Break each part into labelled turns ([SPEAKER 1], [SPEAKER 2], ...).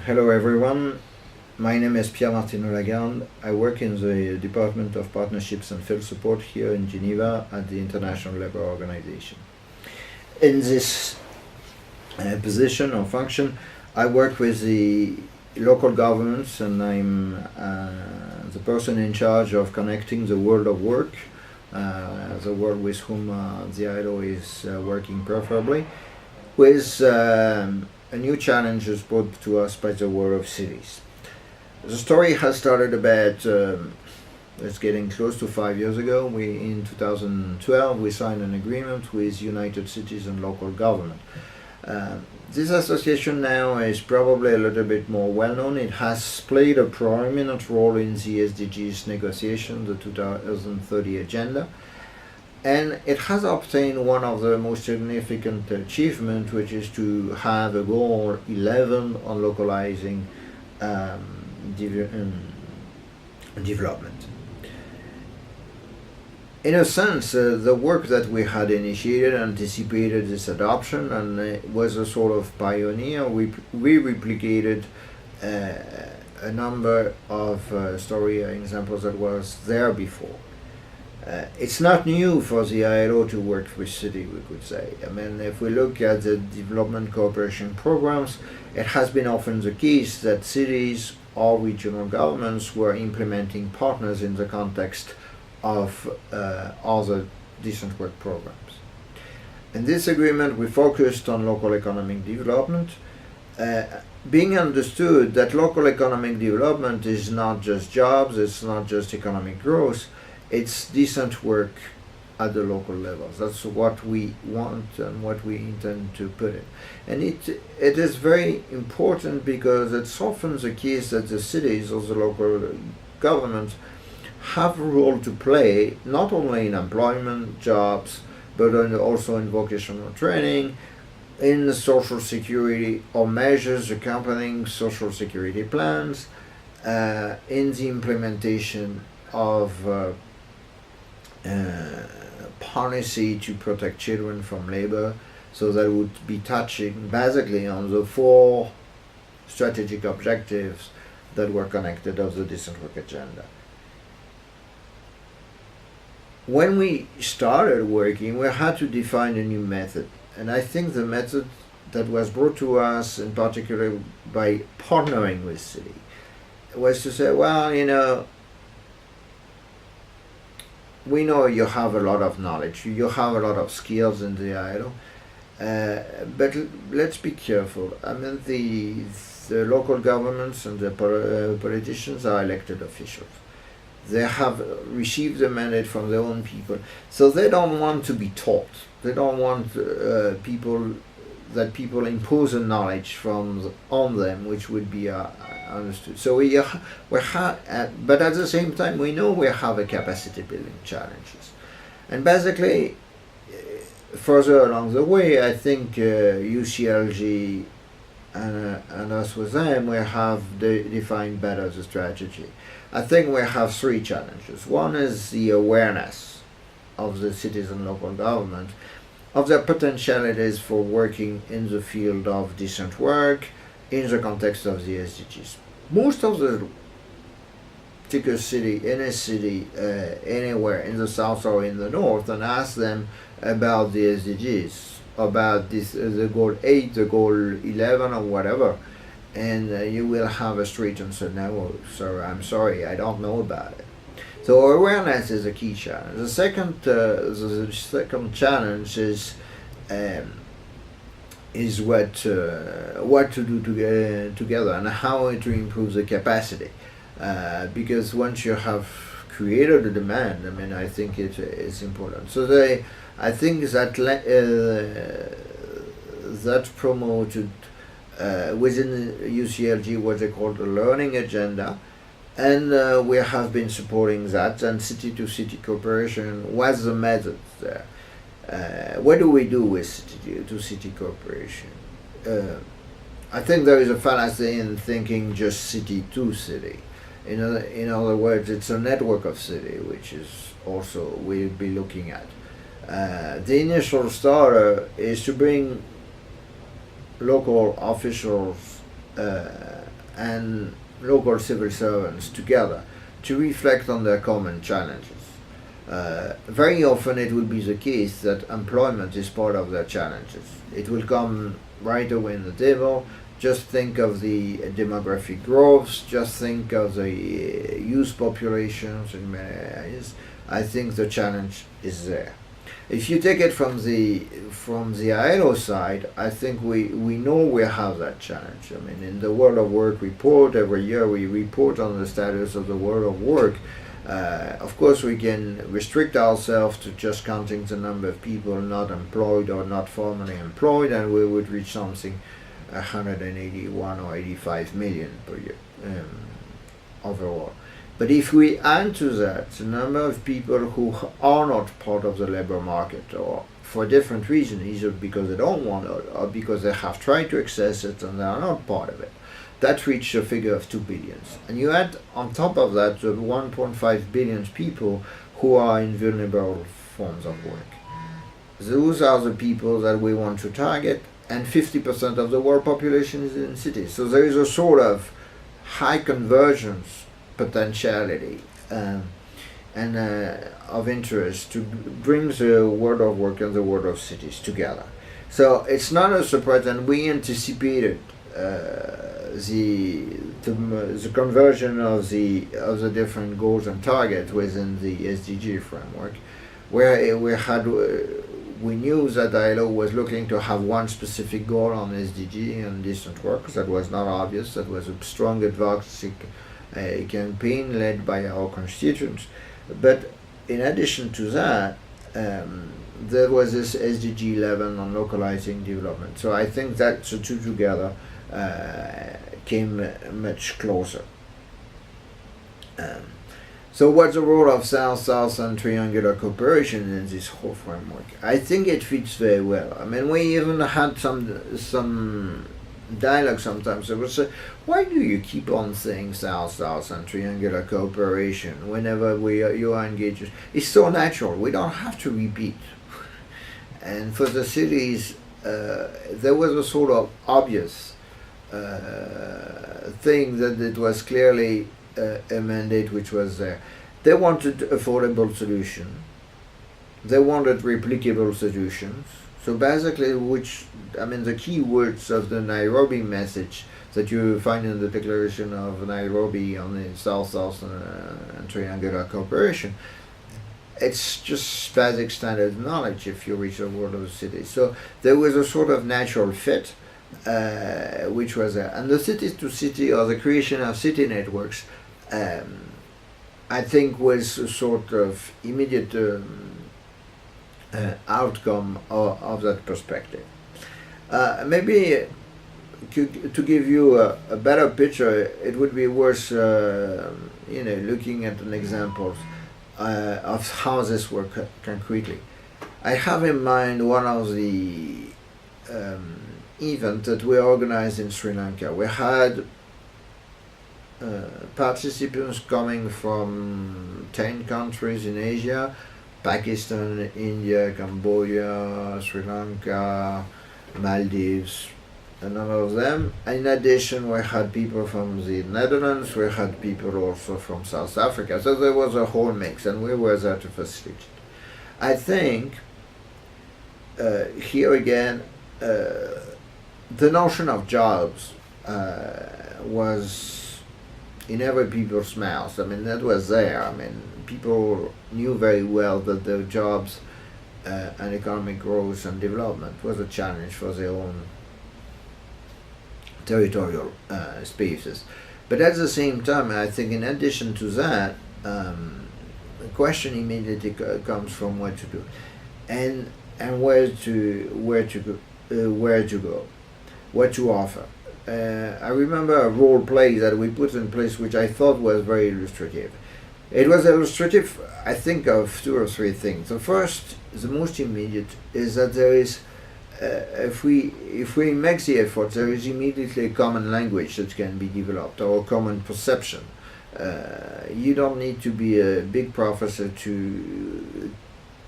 [SPEAKER 1] Hello everyone, my name is Pierre Martinot-Lagarde. I work in the Department of Partnerships and Field Support here in Geneva at the International Labour Organization. In this position or function, I work with the local governments, and I'm the person in charge of connecting the world of work, the world with whom the ILO is working preferably, with a new challenge is brought to us by the world of cities. The story has started about, it's getting close to 5 years ago. In 2012, we signed an agreement with United Cities and Local Government. This association now is probably a little bit more well known. It has played a prominent role in the SDGs negotiation, the 2030 agenda. And it has obtained one of the most significant achievements, which is to have a goal 11 on localizing development. In a sense, the work that we had initiated anticipated this adoption, and was a sort of pioneer. We replicated a number of story examples that was there before. It's not new for the ILO to work with cities, we could say. I mean, if we look at the development cooperation programs, it has been often the case that cities or regional governments were implementing partners in the context of other decent work programs. In this agreement, we focused on local economic development, being understood that local economic development is not just jobs, it's not just economic growth, it's decent work at the local levels. That's what we want and what we intend to put in. And it is very important because it's often the case that the cities or the local governments have a role to play, not only in employment, jobs, but also in vocational training, in social security or measures accompanying social security plans, in the implementation of policy to protect children from labor. So that would be touching basically on the 4 strategic objectives that were connected of the decent work agenda. When we started working, we had to define a new method, and I think the method that was brought to us in particular by partnering with city was to say, well, we know you have a lot of knowledge, you have a lot of skills in the ILO, but let's be careful. I mean, the local governments and the politicians are elected officials. They have received the mandate from their own people, so they don't want to be taught. They don't want people impose a knowledge on them, which would be understood. So but at the same time, we know we have a capacity building challenges, and basically, further along the way, I think UCLG and us with them, we have defined better the strategy. I think we have 3 challenges. One is the awareness of the cities and local government of their potentialities for working in the field of decent work in the context of the SDGs. Most of the take a city, any city, anywhere in the south or in the north, and ask them about the SDGs, about this, the goal 8, the goal 11, or whatever, and you will have a straight answer, no, sir, I'm sorry, I don't know about it. So awareness is a key challenge. The second challenge is what to do together and how to improve the capacity. Because once you have created a demand, I mean, I think it is important. So I think that that promoted within UCLG what they call the learning agenda. And we have been supporting that, and city-to-city cooperation was the method there. What do we do with city-to-city cooperation? I think there is a fallacy in thinking just city-to-city. In other words, it's a network of cities, which is also we'll be looking at. The initial starter is to bring local officials and local civil servants together to reflect on their common challenges. Very often it will be the case that employment is part of their challenges. It will come right away in the table. Just think of the demographic growths, just think of the youth populations in many areas. I think the challenge is there. If you take it from the ILO side, I think we know we have that challenge. I mean, in the World of Work report, every year we report on the status of the world of work. Of course, we can restrict ourselves to just counting the number of people not employed or not formally employed, and we would reach something 181 or 85 million per year overall. But if we add to that the number of people who are not part of the labor market, or for different reasons, either because they don't want it or because they have tried to access it and they are not part of it, that reached a figure of 2 billion. And you add on top of that the 1.5 billion people who are in vulnerable forms of work. Those are the people that we want to target, and 50% of the world population is in cities. So there is a sort of high convergence potentiality and of interest to bring the world of work and the world of cities together. So it's not a surprise, and we anticipated the conversion of the different goals and targets within the SDG framework, where we knew that ILO was looking to have one specific goal on SDG and decent work. That was not obvious. That was a strong advocacy campaign led by our constituents. But in addition to that, there was this SDG 11 on localizing development. So I think that the two together came much closer. So what's the role of South-South and triangular cooperation in this whole framework? I think it fits very well. I mean, we even had some dialogue sometimes. They would say, why do you keep on saying South-South and triangular cooperation whenever you are engaged? It's so natural. We don't have to repeat. And for the cities, there was a sort of obvious thing that it was clearly a mandate which was there. They wanted affordable solutions. They wanted replicable solutions. So basically, the key words of the Nairobi message that you find in the Declaration of Nairobi on the South-South and triangular cooperation, it's just basic standard knowledge if you reach the world of the city. So there was a sort of natural fit which was there. And the city to city, or the creation of city networks, I think was a sort of immediate outcome of that perspective. Maybe to give you a better picture, it would be worth looking at an example of how this works concretely. I have in mind one of the events that we organized in Sri Lanka. We had participants coming from 10 countries in Asia: Pakistan, India, Cambodia, Sri Lanka, Maldives, a number of them. In addition, we had people from the Netherlands, we had people also from South Africa. So there was a whole mix, and we were there to facilitate. I think here again, the notion of jobs was in every people's mouth. I mean, that was there. I mean, people knew very well that the jobs and economic growth and development was a challenge for their own territorial spaces. But at the same time, I think in addition to that, the question immediately comes from what to do, and where to go, what to offer. I remember a role play that we put in place, which I thought was very illustrative. It was illustrative, I think, of two or three things. The first, the most immediate, is that there is, if we make the effort, there is immediately a common language that can be developed, or a common perception. You don't need to be a big professor to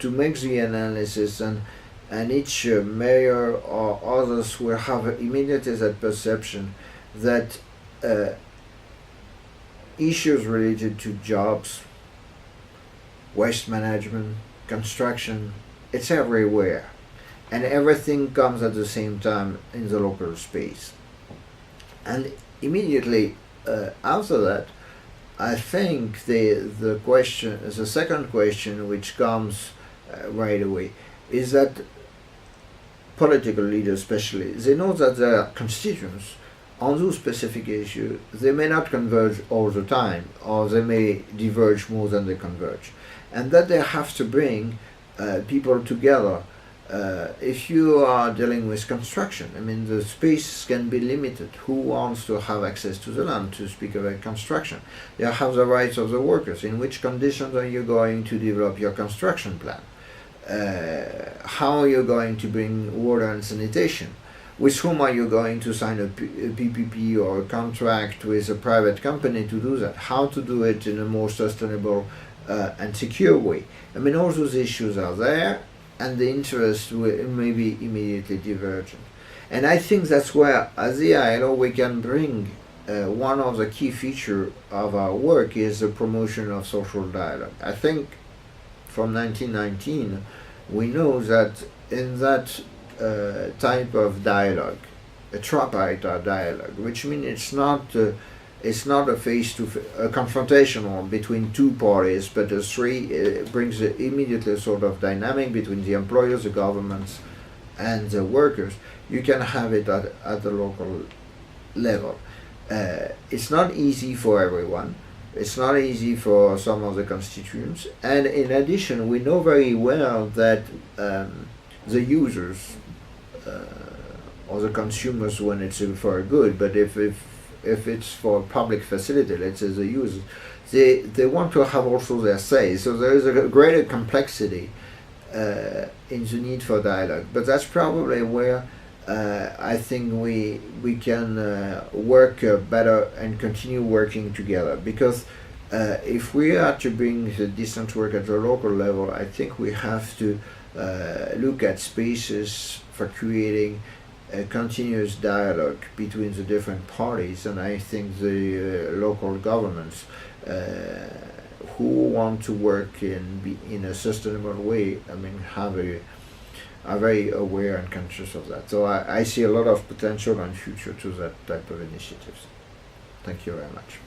[SPEAKER 1] make the analysis, and each mayor or others will have immediately that perception that uh, issues related to jobs, waste management, construction. It's everywhere, and everything comes at the same time in the local space. And immediately after that, I think the second question which comes right away, is that political leaders especially, they know that their constituents on those specific issues, they may not converge all the time, or they may diverge more than they converge. And that they have to bring people together. If you are dealing with construction, I mean, the space can be limited. Who wants to have access to the land, to speak about construction? You have the rights of the workers. In which conditions are you going to develop your construction plan? How are you going to bring water and sanitation? With whom are you going to sign a PPP or a contract with a private company to do that? How to do it in a more sustainable and secure way? I mean, all those issues are there, and the interests may be immediately divergent. And I think that's where, as the ILO, we can bring one of the key features of our work is the promotion of social dialogue. I think from 1919, we know that in that type of dialogue, a tripartite dialogue, which means it's not a a confrontational between two parties, but a three brings immediately a sort of dynamic between the employers, the governments, and the workers. You can have it at the local level. It's not easy for everyone. It's not easy for some of the constituents, and in addition, we know very well that the users or the consumers, when it's for good, but if it's for public facility, let's say the users, they want to have also their say. So there is a greater complexity in the need for dialogue. But that's probably where I think we can work better and continue working together. Because if we are to bring the decent work at the local level, I think we have to look at spaces for creating a continuous dialogue between the different parties, and I think the local governments who want to work in a sustainable way, I mean, are very aware and conscious of that. So I see a lot of potential and future to that type of initiatives. Thank you very much.